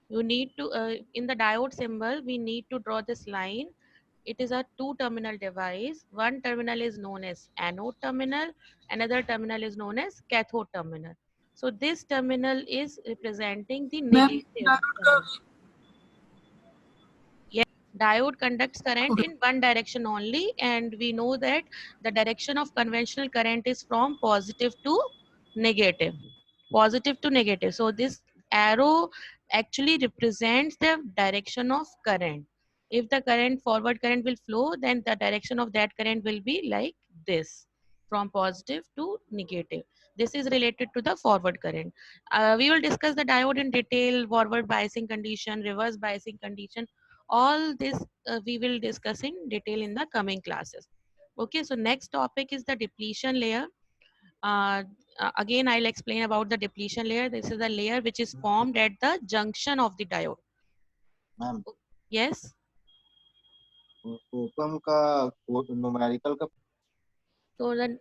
You need to in the diode symbol we need to draw this line. It is a two terminal device. One terminal is known as anode terminal, another terminal is known as cathode terminal. So this terminal is representing the ma'am negative current. Yes, diode conducts current okay. in one direction only, and we know that the direction of conventional current is from positive to negative. Positive to negative. So this arrow actually represents the direction of current. If the current, forward current will flow, then the direction of that current will be like this, from positive to negative. This is related to the forward current. We will discuss the diode in detail, forward biasing condition, reverse biasing condition. All this we will discuss in detail in the coming classes. Okay, so next topic is the depletion layer. uh, Again, I'll explain about the depletion layer. This is the layer which is formed at the junction of the diode. Ma'am Yes. ओपम का numerical का So then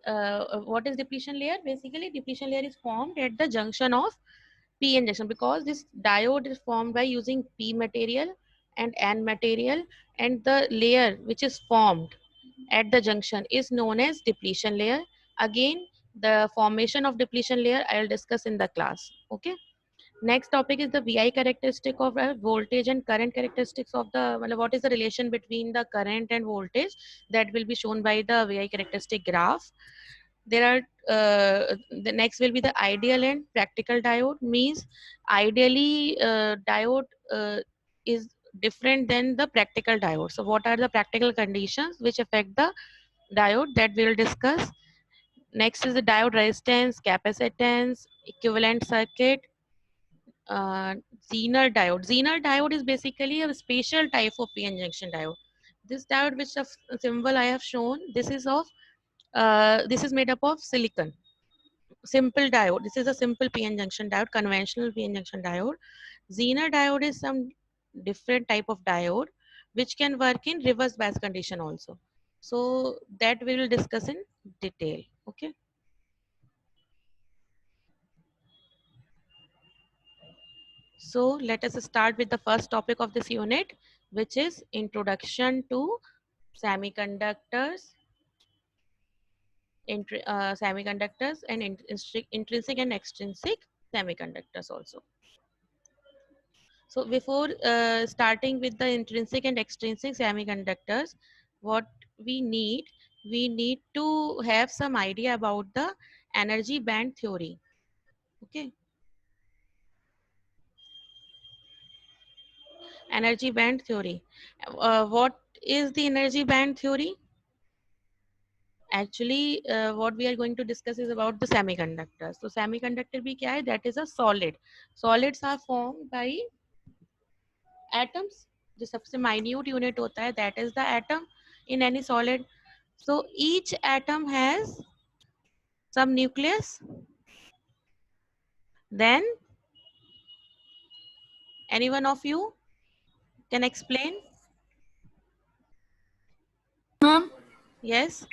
what is depletion layer? Basically depletion layer is formed at the junction of p-n junction, because this diode is formed by using p material and n material, and the layer which is formed at the junction is known as depletion layer. Again, the formation of depletion layer I will discuss in the class. Okay. Next topic is the VI characteristic of voltage and current characteristics of the, what is the relation between the current and voltage, that will be shown by the VI characteristic graph. There are the next will be the ideal and practical diode. Means ideally diode is different than the practical diode. So what are the practical conditions which affect the diode, that we will discuss. Next is the diode resistance, capacitance, equivalent circuit, uh, Zener diode. Zener diode is basically a special type of PN junction diode. This diode, which the symbol I have shown, this is of this is made up of silicon. Simple diode. This is a simple PN junction diode, conventional PN junction diode. Zener diode is some different type of diode which can work in reverse bias condition also. So that we will discuss in detail. Okay. So let us start with the first topic of this unit, which is introduction to semiconductors, semiconductors and intrinsic and extrinsic semiconductors also. So before starting with the intrinsic and extrinsic semiconductors, what we need to have some idea about the energy band theory. Okay, energy band theory. What is the energy band theory? Actually what we are going to discuss is about the semiconductor. So semiconductor bhi kya hai? That is a solid. Solids are formed by atoms. जो सबसे minute unit होता है, that is the atom in any solid. So each atom has some nucleus. Then any one of you can explain? Ma'am Yes.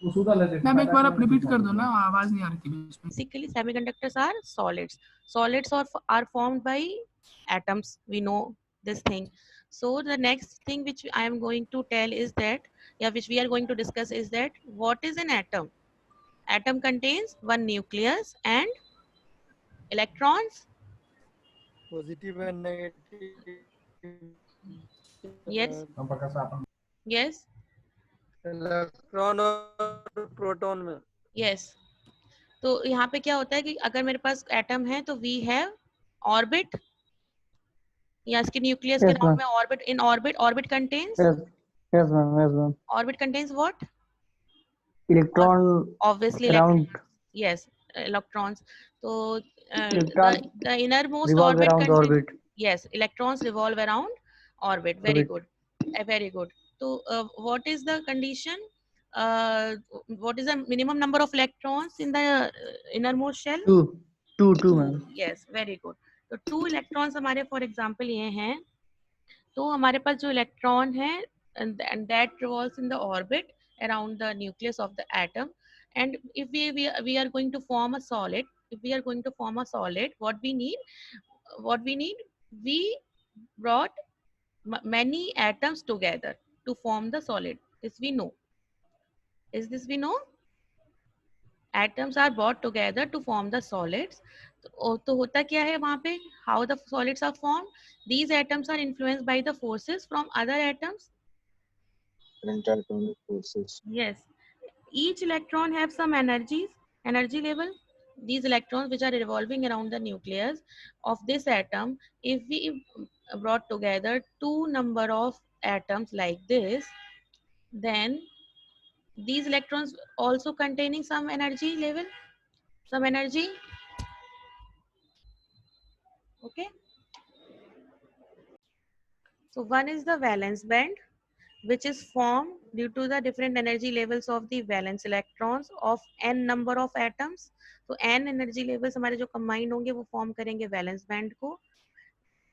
Ma'am एक बार आप repeat कर दो ना, आवाज नहीं आ रही थी बीच में. Basically semiconductors are solids. Solids are formed by atoms, we know this thing. So the next thing which I am going to tell is that, yeah, which we are going to discuss is that what is an atom. Atom contains one nucleus and electrons. positive and negative Yes. Yes. Electron और proton में. Yes. तो यहाँ पे क्या होता है कि अगर मेरे पास एटम है तो वी हैव ऑर्बिट, या इसके न्यूक्लियस के नाम में orbit. In orbit, orbit contains, Yes, ma'am. Yes, ma'am. Orbit contains what? Electron Obviously around yes, electrons. So electron the innermost revolve orbit around contains, orbit. yes, electrons revolve around orbit. Very good. Very good. So what is the condition? What is the minimum number of electrons in the innermost shell? Two, ma'am. Yes, very good. तो 2 electrons हमारे for example ये हैं. तो हमारे पास जो electron है and that revolves in the orbit around the nucleus of the atom. And if we are going to form a solid, if we are going to form a solid, what we need we brought many atoms together to form the solid. This we know. Is this we know? Atoms are brought together to form the solids. तो होता क्या है वहाँ पे? How the solids are formed? These atoms are influenced by the forces from other atoms. Interatomic forces. Yes. Each electron have some energy level. These electrons which are revolving around the nucleus of this atom, if we brought together two number of atoms like this, then these electrons also containing some energy level, some energy. Okay. So one is the valence band, which is formed due to the different energy levels of the valence electrons of n number of atoms. तो n energy levels हमारे जो combined होंगे वो form करेंगे valence band को.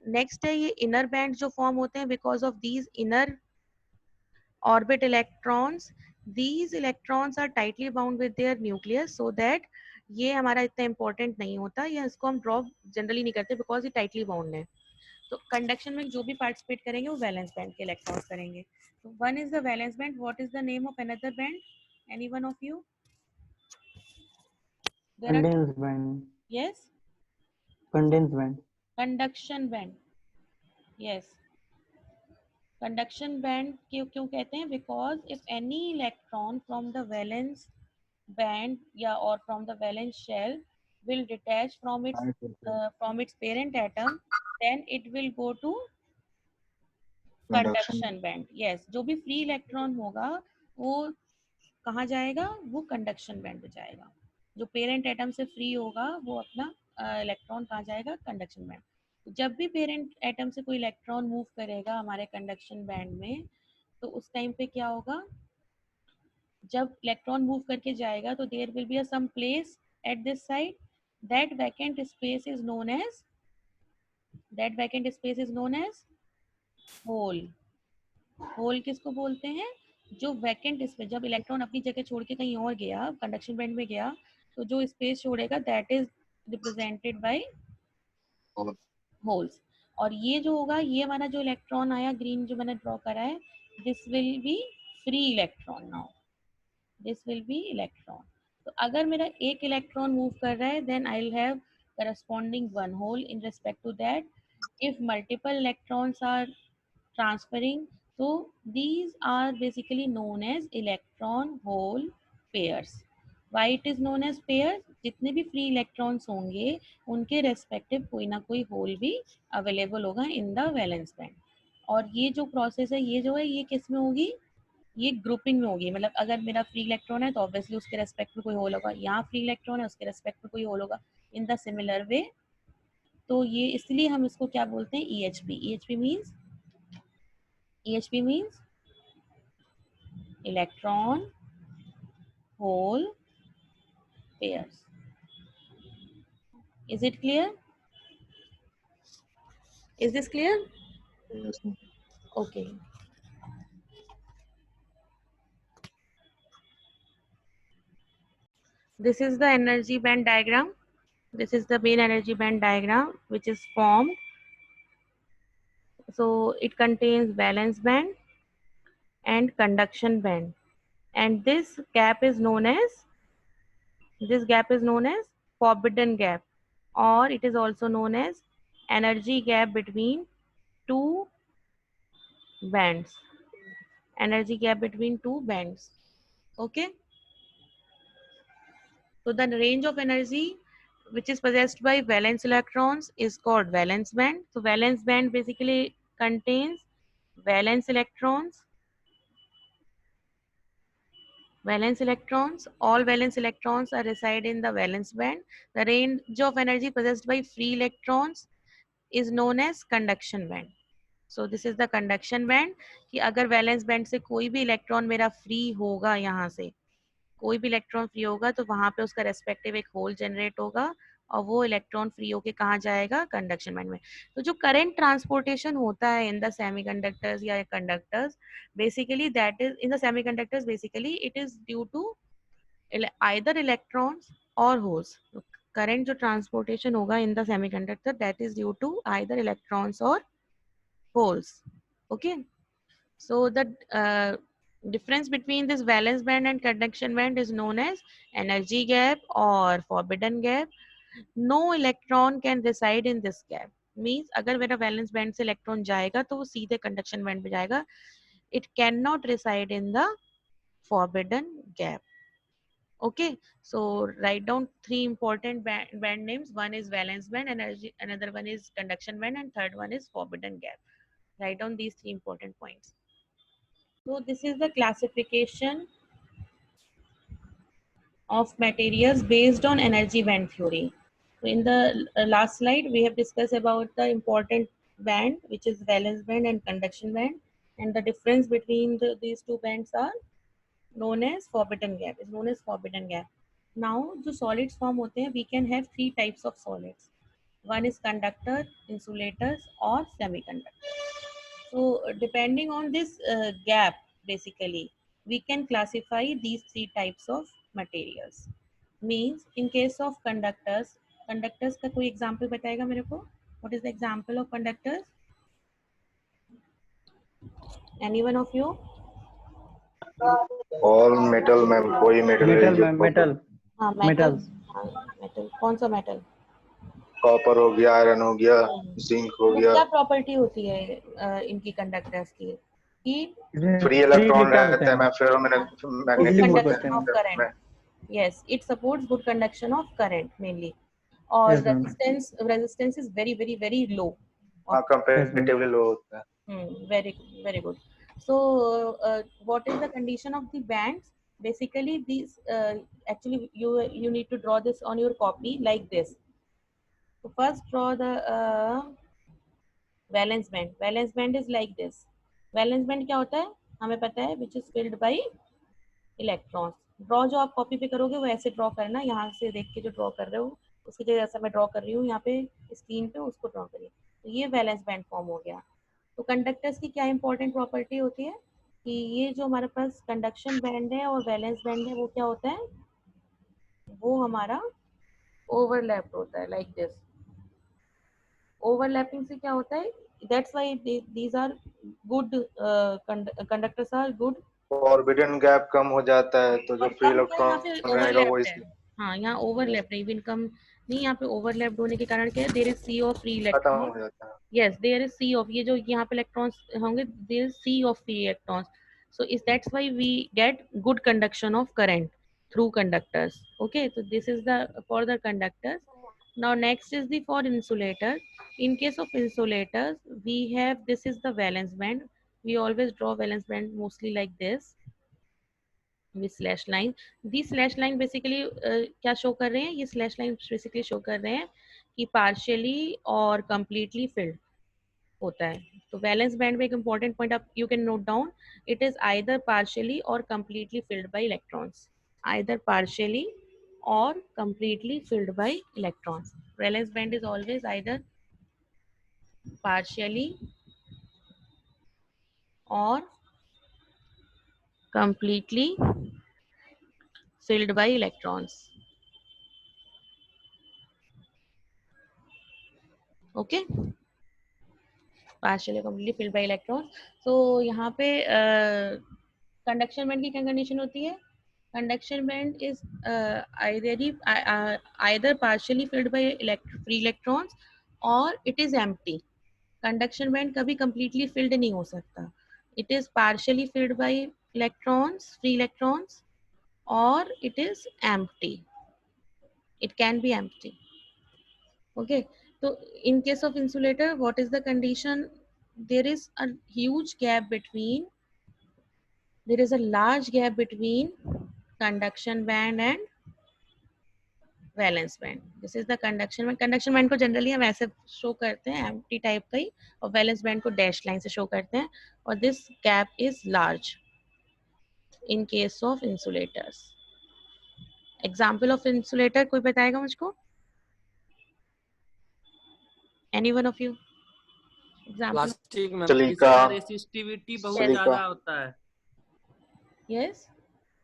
Next है ये inner band जो form होते हैं because of these inner orbit electrons. These electrons are tightly bound with their nucleus so that ये हमारा इतना important नहीं होता, ये इसको हम draw generally नहीं करते because ये tightly bound है. तो कंडक्शन में जो भी पार्टिसिपेट करेंगे वो वैलेंस बैंड के इलेक्ट्रॉन्स करेंगे. तो one is the valence band. What is the name of another band? Any one of you? Condense band. Yes. Condense band. Conduction band. Yes. Conduction band क्यों कहते हैं? Because if any electron from the valence band या और from the valence shell will detach from its parent atom, then it will go to conduction band. Yes. जो भी free electron होगा वो कहाँ जाएगा? वो कंडक्शन बैंड पे जाएगा. जो पेरेंट एटम से फ्री होगा वो अपना इलेक्ट्रॉन कहाँ जाएगा? Conduction band. जब भी पेरेंट एटम से कोई इलेक्ट्रॉन मूव करेगा हमारे कंडक्शन बैंड में, तो उस टाइम पे क्या होगा? जब इलेक्ट्रॉन मूव करके जाएगा तो there will be some place at this side. That vacant space is known as hole. Hole किसको बोलते हैं? जो वैकेंट स्पेस, जब इलेक्ट्रॉन अपनी जगह छोड़ के कहीं और गया, कंडक्शन बैंड में गया, तो जो स्पेस छोड़ेगा that is represented by holes. और ये जो होगा, ये हमारा जो इलेक्ट्रॉन आया ग्रीन जो मैंने ड्रॉ करा है, this will be free electron. Now this will be electron. तो अगर मेरा एक इलेक्ट्रॉन मूव कर रहा है then I will have corresponding one hole in respect to that. If multiple electrons are transferring, so these are basically known as electron hole pairs. Why it is known as pairs? जितने भी free electrons होंगे उनके respective कोई ना कोई whole भी available होगा in the valence band. और ये जो प्रोसेस है ये जो है ये किस में होगी? ये ग्रुपिंग में होगी. मतलब अगर मेरा फ्री इलेक्ट्रॉन है तो ऑब्वियसली उसके रेस्पेक्ट में कोई होल होगा. यहाँ फ्री इलेक्ट्रॉन है उसके रेस्पेक्ट में कोई होल होगा इन द सिमिलर वे. तो ये इसलिए हम इसको क्या बोलते हैं? EHP. EHP means electron hole pairs. Is it clear? Is this clear? Yes. Okay. This is the energy band diagram. This is the main energy band diagram which is formed. So it contains valence band and conduction band, and this gap is known as forbidden gap, or it is also known as energy gap between two bands. Okay. So the range of energy which is possessed by valence electrons is called valence band. So valence band basically contains valence electrons. All valence electrons are reside in the valence band. The range of energy possessed by free electrons is known as conduction band. So this is the conduction band. कि अगर valence band से कोई भी electron मेरा free होगा, यहाँ से कोई भी इलेक्ट्रॉन फ्री होगा तो वहां पे उसका रेस्पेक्टिव एक होल जनरेट होगा और वो इलेक्ट्रॉन फ्री होके कहाँ जाएगा? कंडक्शन बैंड में. तो जो करंट ट्रांसपोर्टेशन होता है इन द सेमीकंडक्टर्स या conductors, basically that is in the semiconductors, basically it is due to either electrons or holes. Current जो ट्रांसपोर्टेशन होगा in the semiconductor that is due to either electrons or holes. Okay, so the difference between this valence band and conduction band is known as energy gap or forbidden gap. No electron can reside in this gap. Means अगर मेरा valence band से electron जाएगा तो वो सीधे conduction band पे जाएगा. It cannot reside in the forbidden gap. Okay, so write down three important band names. One is valence band, energy, another one is conduction band, and third one is forbidden gap. Write down these three important points. So this is the classification of materials based on energy band theory. So in the last slide, we have discussed about the important band, which is valence band and conduction band, and the difference between these two bands are known as forbidden gap. Is known as forbidden gap. Now, जो solids form होते हैं, we can have three types of solids. One is conductor, insulators, or semiconductor. So depending on this gap, basically, we can classify these three types of materials. Means in case of conductors, conductors का कोई example बताएगा मेरे को? What is the example of conductors? Anyone of you? All metal में कोई metal है metal जो ma'am, metal हाँ metal. Metals. हाँ metal. कौन सा metal? कॉपर हो गया, आयरन हो गया, जिंक हो तो गया. क्या प्रॉपर्टी होती है इनकी कंडक्टर्स की? कि फ्री इलेक्ट्रॉन रहते हैं, मैं ferromagnetic good Easily move conduction करते हैं. of current. Yes, it supports good conduction of current mainly. Or Yes, ma'am. resistance is very low. हाँ, comparatively low होता है. Very good. So what is the condition of the bands? Basically these actually you need to draw this on your copy like this. So first draw the valence band. Valence band is like this. Valence band क्या होता है हमें पता है, which is filled by electrons. Draw जो आप copy पे करोगे वो ऐसे ड्रॉ करना, यहाँ से देख के जो ड्रॉ कर रहे हो उसकी जगह जैसा मैं ड्रॉ कर रही हूँ यहाँ पे स्क्रीन पे, उसको ड्रॉ करिए. तो ये वैलेंस बैंड फॉर्म हो गया. तो कंडक्टर्स की क्या इंपॉर्टेंट प्रॉपर्टी होती है कि ये जो हमारे पास कंडक्शन बैंड है और वैलेंस बैंड है वो क्या होता है, वो हमारा ओवरलैप होता है लाइक दिस. ओवरलैपिंग से क्या होता है, that's why these are good conductors are good. Forbidden gap कम हो जाता है तो जो फ्री यहाँ पे इलेक्ट्रॉन रहेगा वो ओवरलैप है. हाँ यहाँ ओवरलैप नहीं, इवन कम नहीं, यहाँ पे ओवरलैप होने के कारण क्या है, there is sea of free खत्म इलेक्ट्रॉन. हो जाता है. Yes, there is sea of, ये जो यहाँ पे electrons होंगे, there is sea of free electrons. So is that's why we get good conduction of current through conductors. Okay, so this is the for the conductors. Now next is the for insulator. In case of insulators, we have, this is the valence band. We always draw valence band mostly like this with slash line. These slash line basically क्या show कर रहे हैं, ये slash line basically show कर रहे हैं कि partially और completely filled होता है. तो वैलेंस बैंड में एक इंपॉर्टेंट पॉइंट आप you can note down, it is either partially or completely filled by electrons. Either partially or completely filled by electrons. Valence band is always either partially or completely filled by electrons. Okay, partially completely filled by electrons. So यहाँ पे conduction band की क्या condition होती है, conduction band is either partially filled by free electrons or it is empty. Conduction band कभी completely filled नहीं हो सकता. It is partially filled by electrons, free electrons, or it is empty. It can be empty. Okay, so in case of insulator, what is the condition? There is a huge gap between, there is a large gap between conduction band and valence band. This is the conduction band. Conduction band को generally हम ऐसे show करते हैं empty type का ही, और valence band को dash line से show करते हैं. और this gap is large in case of insulators. Example of insulator कोई बताएगा मुझको? Any one of you? Example? Plastic में सिलिका. इसका रेसिस्टिविटी बहुत सिलिका. ज्यादा होता है. यस,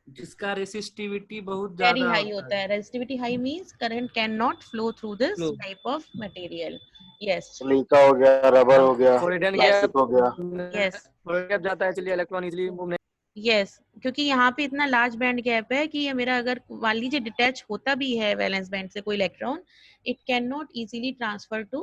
जिसका रेसिस्टिविटी बहुत very ज्यादा high होता है. Resistivity high means current cannot flow through this Flow. type of material. Yes. Silica हो गया, रबर हो गया, Freudian Yes. प्लास्टिक हो गया। Yes. Freudian gap जाता है, चलिए इलेक्ट्रॉन इजीली मूव नहीं यस क्योंकि यहाँ पे इतना लार्ज बैंड गैप है कि ये मेरा अगर मान लीजिए डिटैच होता भी है वैलेंस बैंड से कोई electron, it can not easily transfer to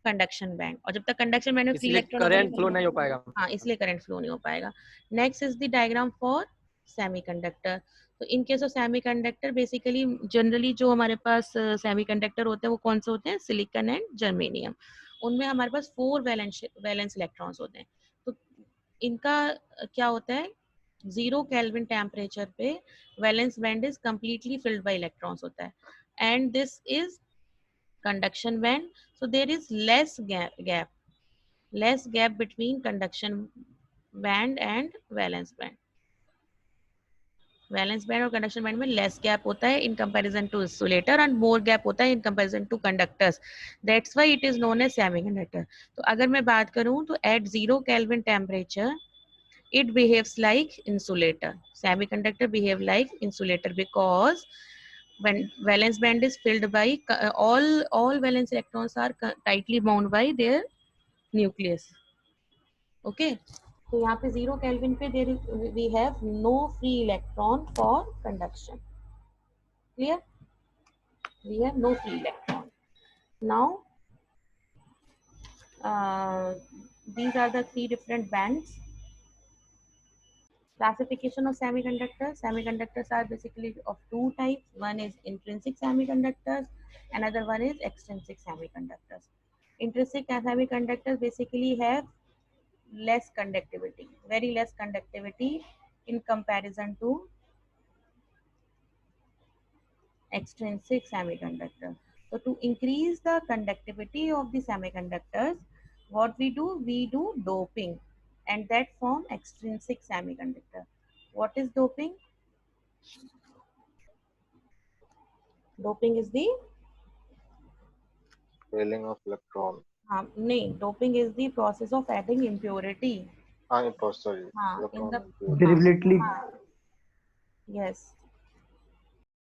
conduction band, और जब तक कंडक्शन बैंड में फ्री इसलिए इलेक्ट्रॉन करंट फ्लो नहीं हो पाएगा। हाँ इसलिए करंट फ्लो नहीं हो पाएगा. Next is the diagram for semiconductor. तो in case of semiconductor basically generally जो हमारे पास सेमीकंडक्टर होते हैं वो कौन से होते हैं, सिलिकॉन एंड जर्मेनियम. उनमें हमारे पास 4 वैलेंस इलेक्ट्रॉन्स होते हैं. तो इनका क्या होता है, 0 केल्विन टेम्परेचर पे valence band is completely filled by electrons होता है, and this is conduction band. So there is less gap between conduction band and valence band. Valence band और कंडक्शन बैंड में लेस गैप होता है in comparison to insulator and more gap होता है in comparison to conductors. That's why it is known as semiconductor. तो अगर मैं बात करूं तो at 0 kelvin temperature it behaves like insulator. Semiconductor behave like insulator because when valence band is filled by all valence electrons are tightly bound by their nucleus. Okay, तो यहाँ पे 0 kelvin पे there is, we have no free electron for conduction. Clear? We have no free electron. Now these are the 3 different bands. Classification of semiconductors. Semiconductors are basically of 2 types. One is intrinsic semiconductors, another one is extrinsic semiconductors. Intrinsic semiconductors basically have less conductivity, very less conductivity in comparison to extrinsic semiconductor. So to increase the conductivity of the semiconductors, what we do doping, and that form extrinsic semiconductor. What is doping? Doping is the Failing of electron. नहीं, doping is the process of adding impurity. Sorry. हाँ, in Electron the impurity. Deliberately yes,